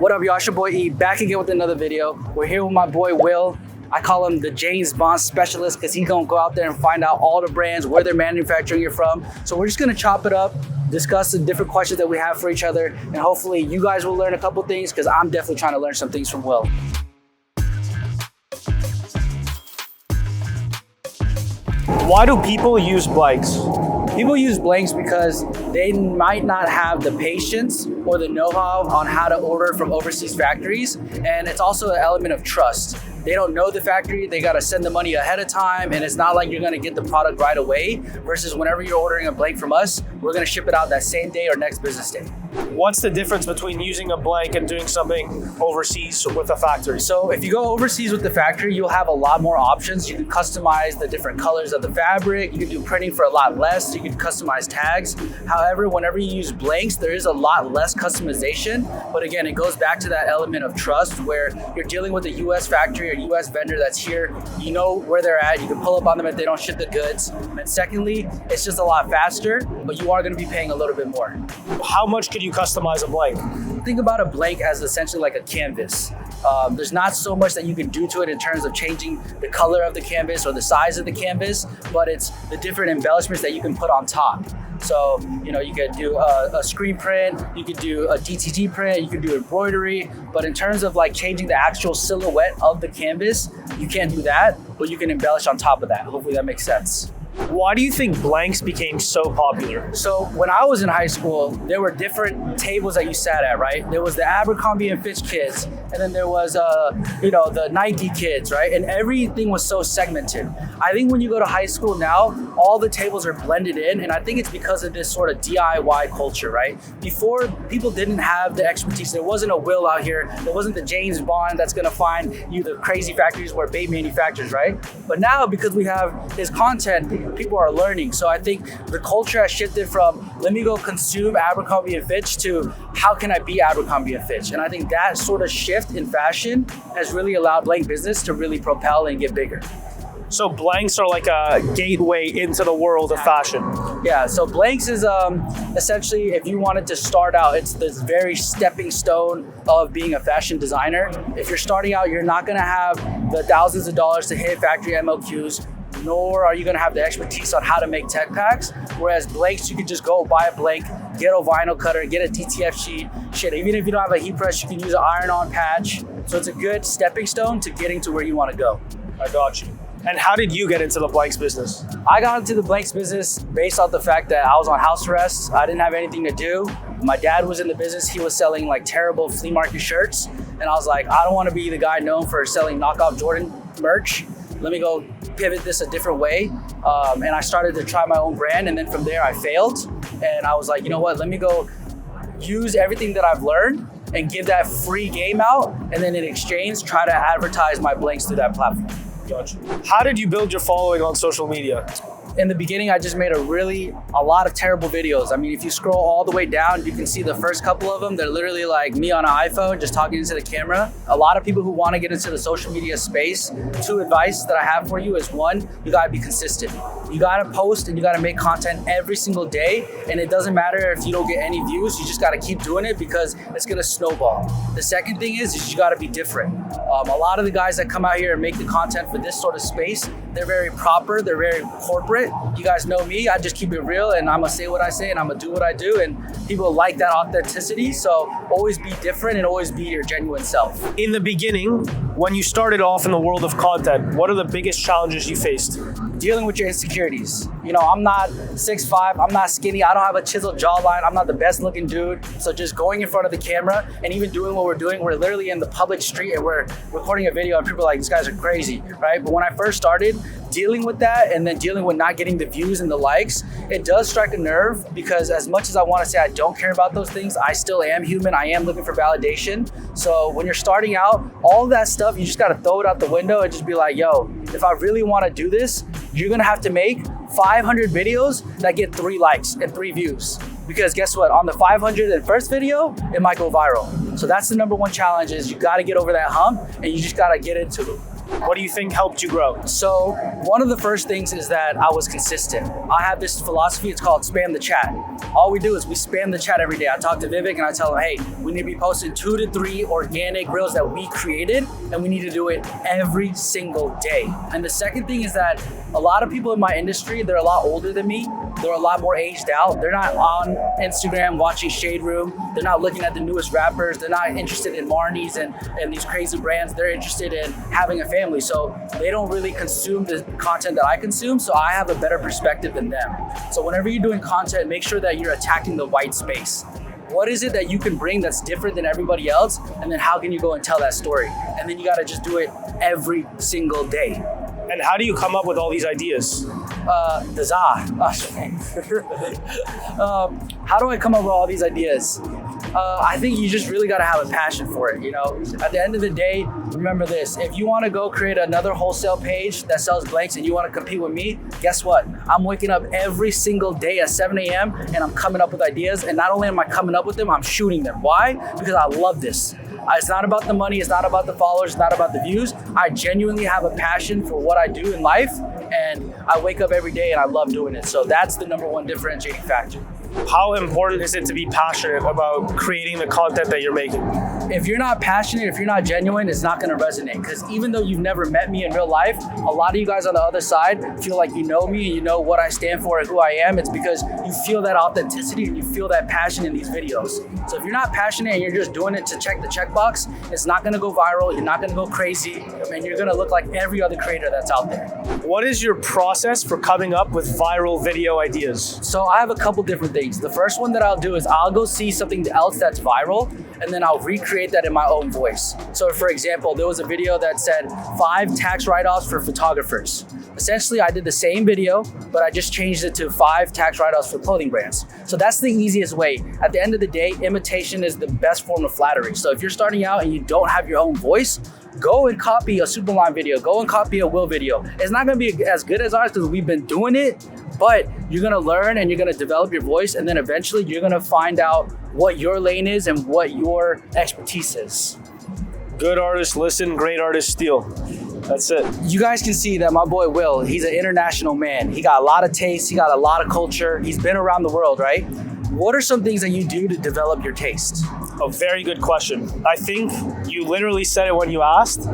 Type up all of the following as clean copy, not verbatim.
What up, y'all? It's your boy E, back again with another video. We're here with my boy Will. I call him the James Bond specialist because he's gonna go out there and find out all the brands, where they're manufacturing it from. So we're just gonna chop it up, discuss the different questions that we have for each other, and hopefully you guys will learn a couple things because I'm definitely trying to learn some things from Will. Why do people use blanks? People use blanks because they might not have the patience or the know-how on how to order from overseas factories. And it's also an element of trust. They don't know the factory, they gotta send the money ahead of time, and it's not like you're gonna get the product right away, versus whenever you're ordering a blank from us, we're gonna ship it out that same day or next business day. What's the difference between using a blank and doing something overseas with a factory? So if you go overseas with the factory, you'll have a lot more options. You can customize the different colors of the fabric. You can do printing for a lot less. You can customize tags. However, whenever you use blanks, there is a lot less customization. But again, it goes back to that element of trust where you're dealing with a US factory or US vendor that's here. You know where they're at. You can pull up on them if they don't ship the goods. And secondly, it's just a lot faster, but you are going to be paying a little bit more. How much could you customize a blank? Think about a blank as essentially like a canvas. There's not so much that you can do to it in terms of changing the color of the canvas or the size of the canvas, but it's the different embellishments that you can put on top. So, you know, you could do a screen print, you could do a DTG print, you could do embroidery, but in terms of like changing the actual silhouette of the canvas, you can't do that, but you can embellish on top of that. Hopefully that makes sense. Why do you think blanks became so popular? So when I was in high school, there were different tables that you sat at, right? There was the Abercrombie & Fitch kids, and then there was, the Nike kids, right? And everything was so segmented. I think when you go to high school now, all the tables are blended in, and I think it's because of this sort of DIY culture, right? Before, people didn't have the expertise. There wasn't a Will out here. There wasn't the James Bond that's gonna find you the crazy factories where Babe manufactures, right? But now, because we have his content, people are learning. So I think the culture has shifted from let me go consume Abercrombie & Fitch to how can I be Abercrombie & Fitch? And I think that sort of shift in fashion has really allowed blank business to really propel and get bigger. So blanks are like a gateway into the world of fashion. Yeah, so blanks is essentially, if you wanted to start out, it's this very stepping stone of being a fashion designer. If you're starting out, you're not gonna have the thousands of dollars to hit factory MLQs, nor are you gonna have the expertise on how to make tech packs. Whereas blanks, you could just go buy a blank, get a vinyl cutter, get a DTF sheet. Shit, even if you don't have a heat press, you can use an iron-on patch. So it's a good stepping stone to getting to where you wanna go. I got you. And how did you get into the blanks business? I got into the blanks business based off the fact that I was on house arrest. I didn't have anything to do. My dad was in the business. He was selling like terrible flea market shirts. And I was like, I don't wanna be the guy known for selling knockoff Jordan merch. Let me go pivot this a different way. And I started to try my own brand. And then from there I failed. And I was like, you know what, let me go use everything that I've learned and give that free game out. And then in exchange, try to advertise my blanks through that platform. Gotcha. How did you build your following on social media? In the beginning, I just made a lot of terrible videos. I mean, if you scroll all the way down, you can see the first couple of them. They're literally like me on an iPhone, just talking into the camera. A lot of people who want to get into the social media space, two advice that I have for you is one, you gotta be consistent. You gotta post and you gotta make content every single day. And it doesn't matter if you don't get any views, you just gotta keep doing it because it's gonna snowball. The second thing is you gotta be different. A lot of the guys that come out here and make the content for this sort of space, they're very proper, they're very corporate. You guys know me, I just keep it real and I'm gonna say what I say and I'm gonna do what I do, and people like that authenticity. So always be different and always be your genuine self. In the beginning, when you started off in the world of content, what are the biggest challenges you faced? Dealing with your insecurities. You know, I'm not 6'5", I'm not skinny, I don't have a chiseled jawline, I'm not the best looking dude. So just going in front of the camera and even doing what we're doing, we're literally in the public street and we're recording a video and people are like, these guys are crazy, right? But when I first started, dealing with that and then dealing with not getting the views and the likes, it does strike a nerve because as much as I want to say I don't care about those things, I still am human. I am looking for validation. So when you're starting out, all of that stuff, you just got to throw it out the window and just be like, yo, if I really want to do this, you're going to have to make 500 videos that get 3 likes and 3 views. Because guess what? On the 501st video, it might go viral. So that's the #1 challenge is you got to get over that hump and you just got to get into it. What do you think helped you grow? So one of the first things is that I was consistent. I have this philosophy, it's called spam the chat. All we do is we spam the chat every day. I talk to Vivek and I tell him, hey, we need to be posting 2 to 3 organic reels that we created, and we need to do it every single day. And the second thing is that a lot of people in my industry, they're a lot older than me. They're a lot more aged out. They're not on Instagram watching Shade Room. They're not looking at the newest rappers. They're not interested in Marnies and these crazy brands. They're interested in having a family. So they don't really consume the content that I consume. So I have a better perspective than them. So whenever you're doing content, make sure that you're attacking the white space. What is it that you can bring that's different than everybody else? And then how can you go and tell that story? And then you gotta just do it every single day. And how do you come up with all these ideas? How do I come up with all these ideas? I think you just really gotta have a passion for it, you know? At the end of the day, remember this, if you wanna go create another wholesale page that sells blanks and you wanna compete with me, guess what? I'm waking up every single day at 7 a.m. and I'm coming up with ideas, and not only am I coming up with them, I'm shooting them. Why? Because I love this. It's not about the money, it's not about the followers, it's not about the views. I genuinely have a passion for what I do in life, and I wake up every day and I love doing it. So that's the number one differentiating factor. How important is it to be passionate about creating the content that you're making? If you're not passionate, if you're not genuine, it's not gonna resonate. Because even though you've never met me in real life, a lot of you guys on the other side feel like you know me and you know what I stand for and who I am. It's because you feel that authenticity and you feel that passion in these videos. So if you're not passionate and you're just doing it to check the checkbox, it's not gonna go viral, you're not gonna go crazy, and you're gonna look like every other creator that's out there. What is your process for coming up with viral video ideas? So I have a couple different things. The first one that I'll do is I'll go see something else that's viral, and then I'll recreate that in my own voice. So for example, there was a video that said 5 tax write-offs for photographers. Essentially, I did the same video, but I just changed it to 5 tax write-offs for clothing brands. So that's the easiest way. At the end of the day, imitation is the best form of flattery. So if you're starting out and you don't have your own voice, go and copy a Superline video, go and copy a Will video. It's not gonna be as good as ours because we've been doing it, but you're gonna learn and you're gonna develop your voice, and then eventually you're gonna find out what your lane is and what your expertise is. Good artists listen, great artists steal. That's it. You guys can see that my boy Will, he's an international man. He got a lot of taste, he got a lot of culture, he's been around the world, right? What are some things that you do to develop your taste? A very good question. I think you literally said it when you asked.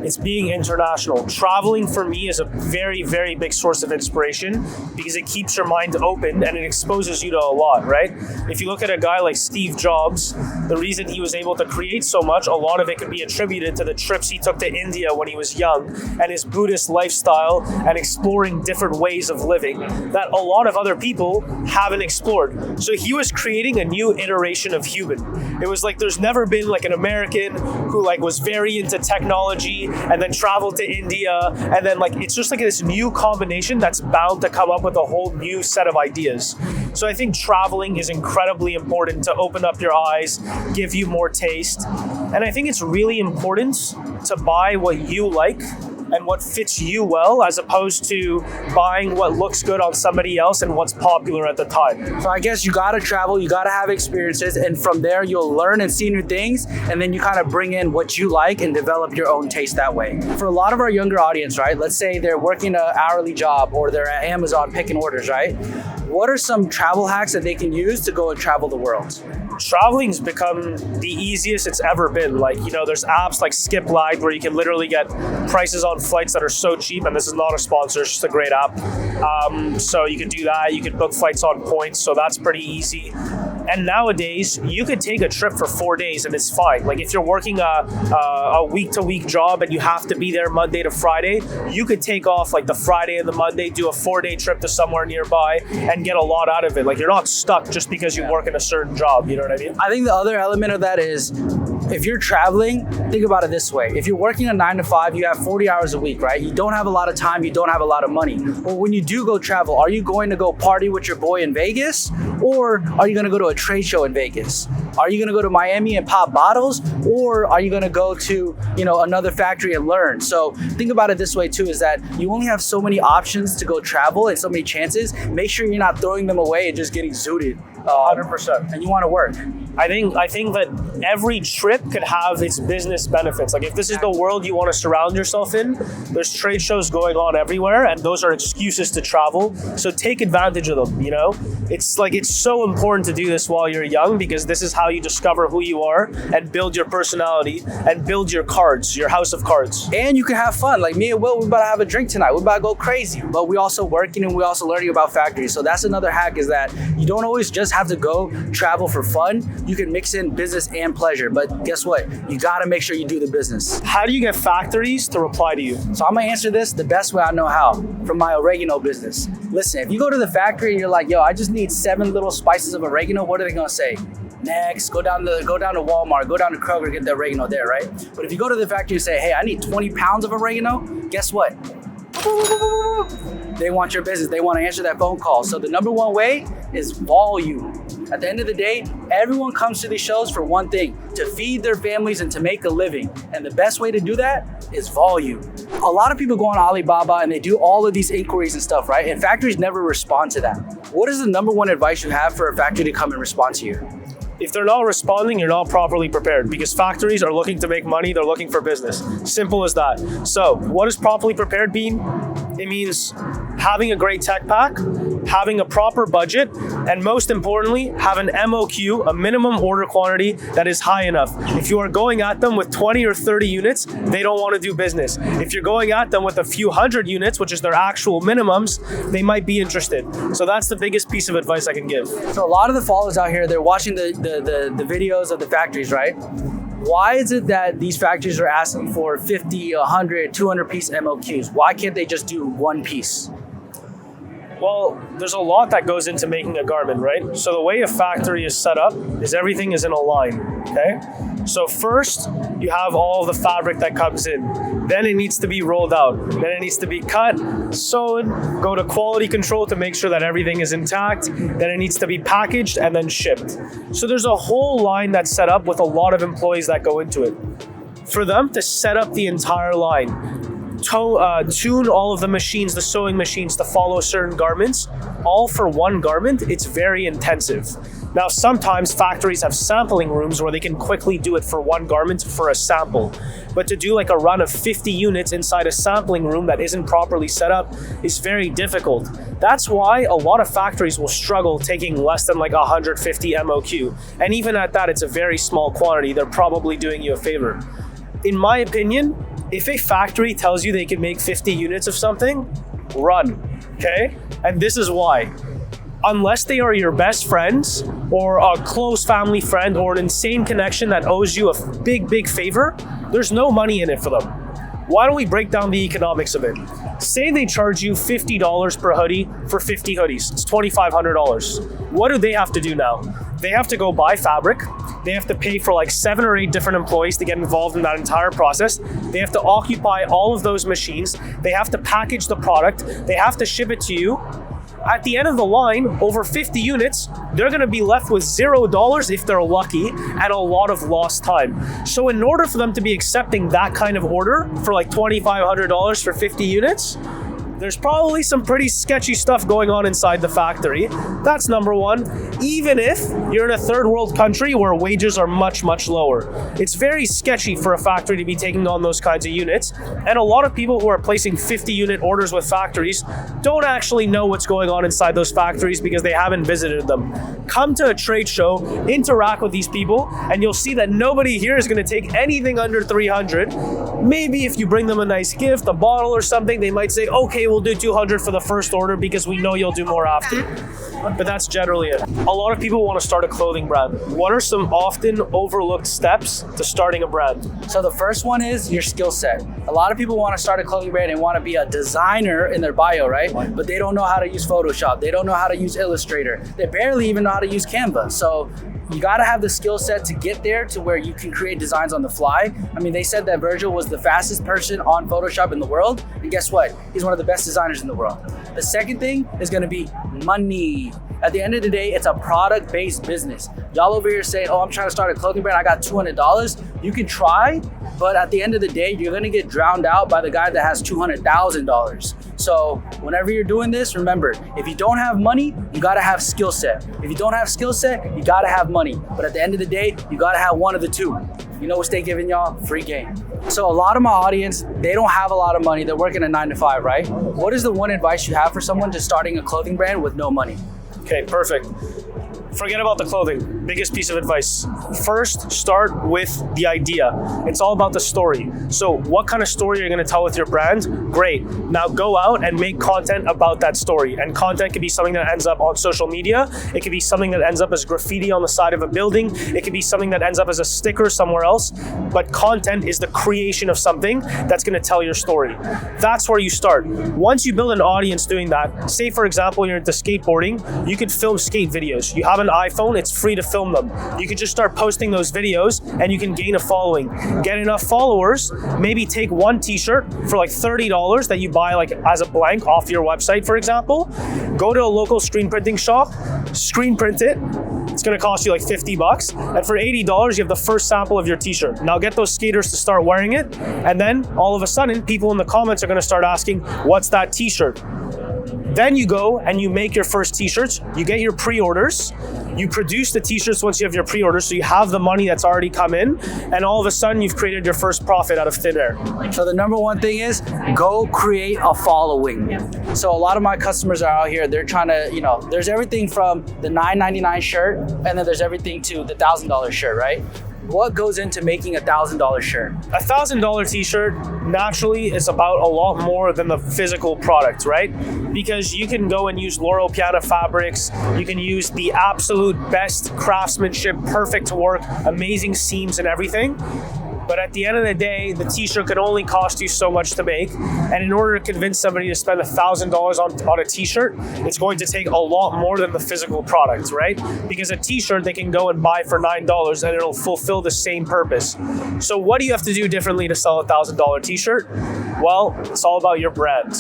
It's being international. Traveling for me is a very, very big source of inspiration because it keeps your mind open and it exposes you to a lot, right? If you look at a guy like Steve Jobs, the reason he was able to create so much, a lot of it can be attributed to the trips he took to India when he was young and his Buddhist lifestyle and exploring different ways of living that a lot of other people haven't explored. So he was creating a new iteration of human. It was like there's never been like an American who like was very into technology and then traveled to India, and then like it's just like this new combination that's bound to come up with a whole new set of ideas. So I think traveling is incredibly important to open up your eyes, give you more taste, and I think it's really important to buy what you like and what fits you well, as opposed to buying what looks good on somebody else and what's popular at the time. So I guess you gotta travel, you gotta have experiences, and from there you'll learn and see new things, and then you kind of bring in what you like and develop your own taste that way. For a lot of our younger audience, right, let's say they're working an hourly job or they're at Amazon picking orders, right? What are some travel hacks that they can use to go and travel the world? Traveling's become the easiest it's ever been. Like, you know, there's apps like Skip Lag where you can literally get prices on flights that are so cheap, and this is not a sponsor, it's just a great app. So you can do that, you can book flights on points, so that's pretty easy. And nowadays, you could take a trip for 4 days and it's fine. Like if you're working a week-to-week job and you have to be there Monday to Friday, you could take off like the Friday and the Monday, do a 4-day trip to somewhere nearby and get a lot out of it. Like you're not stuck just because you work in a certain job, you know what I mean? I think the other element of that is, if you're traveling, think about it this way. If you're working a 9 to 5, you have 40 hours a week, right? You don't have a lot of time, you don't have a lot of money. Well, when you do go travel, are you going to go party with your boy in Vegas? Or are you going to go to a trade show in Vegas? Are you going to go to Miami and pop bottles? Or are you going to go to, you know, another factory and learn? So think about it this way too, is that you only have so many options to go travel and so many chances. Make sure you're not throwing them away and just getting zooted. 100%. And you want to work. I think that every trip could have its business benefits. Like if this is the world you want to surround yourself in, there's trade shows going on everywhere, and those are excuses to travel. So take advantage of them, you know? It's so important to do this while you're young, because this is how you discover who you are and build your personality and build your cards, your house of cards. And you can have fun. Like me and Will, we're about to have a drink tonight. We're about to go crazy, but we also working and we also learning about factories. So that's another hack, is that you don't always just have to go travel for fun. You can mix in business and pleasure, but guess what? You gotta make sure you do the business. How do you get factories to reply to you? So I'm gonna answer this the best way I know how, from my oregano business. Listen, if you go to the factory and you're like, yo, I just need 7 little spices of oregano, what are they gonna say? Next, go down to Walmart, go down to Kroger, get the oregano there, right? But if you go to the factory and say, hey, I need 20 pounds of oregano, guess what? They want your business. They want to answer that phone call. So the number one way is volume. At the end of the day, everyone comes to these shows for one thing: to feed their families and to make a living. And the best way to do that is volume. A lot of people go on Alibaba and they do all of these inquiries and stuff, right? And factories never respond to that. What is the number one advice you have for a factory to come and respond to you? If they're not responding, you're not properly prepared, because factories are looking to make money. They're looking for business. Simple as that. So what does properly prepared mean? It means having a great tech pack, having a proper budget, and most importantly, have an MOQ, a minimum order quantity, that is high enough. If you are going at them with 20 or 30 units, they don't want to do business. If you're going at them with a few hundred units, which is their actual minimums, they might be interested. So that's the biggest piece of advice I can give. So a lot of the followers out here, they're watching the videos of the factories, right? Why is it that these factories are asking for 50, 100, 200 piece MOQs? Why can't they just do one piece? Well, there's a lot that goes into making a garment, right? So the way a factory is set up is everything is in a line, okay? So first, you have all the fabric that comes in. Then it needs to be rolled out. Then it needs to be cut, sewn, go to quality control to make sure that everything is intact. Then it needs to be packaged and then shipped. So there's a whole line that's set up with a lot of employees that go into it. For them to set up the entire line, tune all of the machines, the sewing machines, to follow certain garments, all for one garment, it's very intensive. Now, sometimes factories have sampling rooms where they can quickly do it for one garment for a sample. But to do like a run of 50 units inside a sampling room that isn't properly set up is very difficult. That's why a lot of factories will struggle taking less than like 150 MOQ. And even at that, it's a very small quantity. They're probably doing you a favor. In my opinion, if a factory tells you they can make 50 units of something, run, okay? And this is why. Unless they are your best friends or a close family friend or an insane connection that owes you a big, big favor, there's no money in it for them. Why don't we break down the economics of it? Say they charge you $50 per hoodie for 50 hoodies. It's $2,500. What do they have to do now? They have to go buy fabric. They have to pay for like 7 or 8 different employees to get involved in that entire process. They have to occupy all of those machines. They have to package the product. They have to ship it to you. At the end of the line, over 50 units, they're gonna be left with $0 if they're lucky, and a lot of lost time. So in order for them to be accepting that kind of order for like $2,500 for 50 units, there's probably some pretty sketchy stuff going on inside the factory. That's number one. Even if you're in a third world country where wages are much, much lower, it's very sketchy for a factory to be taking on those kinds of units. And a lot of people who are placing 50 unit orders with factories don't actually know what's going on inside those factories because they haven't visited them. Come to a trade show, interact with these people, and you'll see that nobody here is gonna take anything under 300. Maybe if you bring them a nice gift, a bottle or something, they might say, okay, we'll do 200 for the first order because we know you'll do more after. But that's generally it. A lot of people want to start a clothing brand. What are some often overlooked steps to starting a brand? So the first one is your skill set. A lot of people want to start a clothing brand and want to be a designer in their bio, right? But they don't know how to use Photoshop. They don't know how to use Illustrator. They barely even know how to use Canva. So you got to have the skill set to get there to where you can create designs on the fly. I mean, they said that Virgil was the fastest person on Photoshop in the world. And guess what? He's one of the best designers in the world. The second thing is gonna be money. At the end of the day, it's a product-based business. Y'all over here saying, oh, I'm trying to start a clothing brand, I got $200. You can try, but at the end of the day, you're gonna get drowned out by the guy that has $200,000. So whenever you're doing this, remember, if you don't have money, you gotta have skill set. If you don't have skill set, you gotta have money. But at the end of the day, you gotta have one of the two. You know what they giving y'all? Free game. So a lot of my audience, they don't have a lot of money. They're working a 9 to 5, right? What is the one advice you have for someone just starting a clothing brand with no money? Okay, perfect. Forget about the clothing. Biggest piece of advice. First, start with the idea. It's all about the story. So what kind of story are you going to tell with your brand? Great. Now go out and make content about that story. And content can be something that ends up on social media. It could be something that ends up as graffiti on the side of a building. It could be something that ends up as a sticker somewhere else. But content is the creation of something that's going to tell your story. That's where you start. Once you build an audience doing that, say for example, you're into skateboarding, you could film skate videos. You have an iPhone, it's free to film them. You could just start posting those videos and you can gain a following. Get enough followers, maybe take one t-shirt for like $30 that you buy like as a blank off your website, for example. Go to a local screen printing shop, screen print it. It's gonna cost you like $50. And for $80, you have the first sample of your t-shirt. Now get those skaters to start wearing it. And then all of a sudden, people in the comments are gonna start asking, what's that t-shirt? Then you go and you make your first t-shirts, you get your pre-orders, you produce the t-shirts once you have your pre-orders, so you have the money that's already come in, and all of a sudden you've created your first profit out of thin air. So the number one thing is go create a following. So a lot of my customers are out here, they're trying to, there's everything from the $9.99 shirt, and then there's everything to the $1,000 shirt, right? What goes into making a $1,000 shirt? A $1,000 t-shirt naturally is about a lot more than the physical product, right? Because you can go and use Loro Piana fabrics, you can use the absolute best craftsmanship, perfect to work, amazing seams and everything. But at the end of the day, the t-shirt can only cost you so much to make. And in order to convince somebody to spend $1,000 on a t-shirt, it's going to take a lot more than the physical product, right? Because a t-shirt they can go and buy for $9 and it'll fulfill the same purpose. So what do you have to do differently to sell a $1,000 t-shirt? Well, it's all about your brand.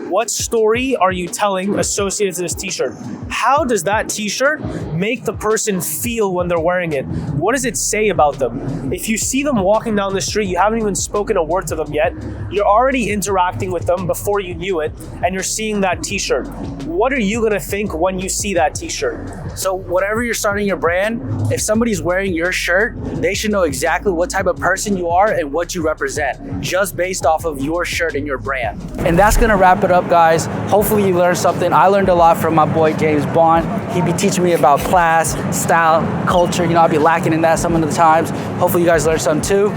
What story are you telling associated to this t-shirt? How does that t-shirt make the person feel when they're wearing it? What does it say about them? If you see them walking down the street, you haven't even spoken a word to them yet, you're already interacting with them before you knew it, and you're seeing that t-shirt. What are you gonna think when you see that t-shirt? So whenever you're starting your brand, if somebody's wearing your shirt, they should know exactly what type of person you are and what you represent, just based off of your shirt and your brand. And that's gonna wrap it up, guys. Hopefully you learned something. I learned a lot from my boy James Bond. He'd be teaching me about class, style, culture. I'll be lacking in that some of the times. Hopefully you guys learned something too.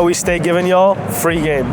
We stay giving y'all free game.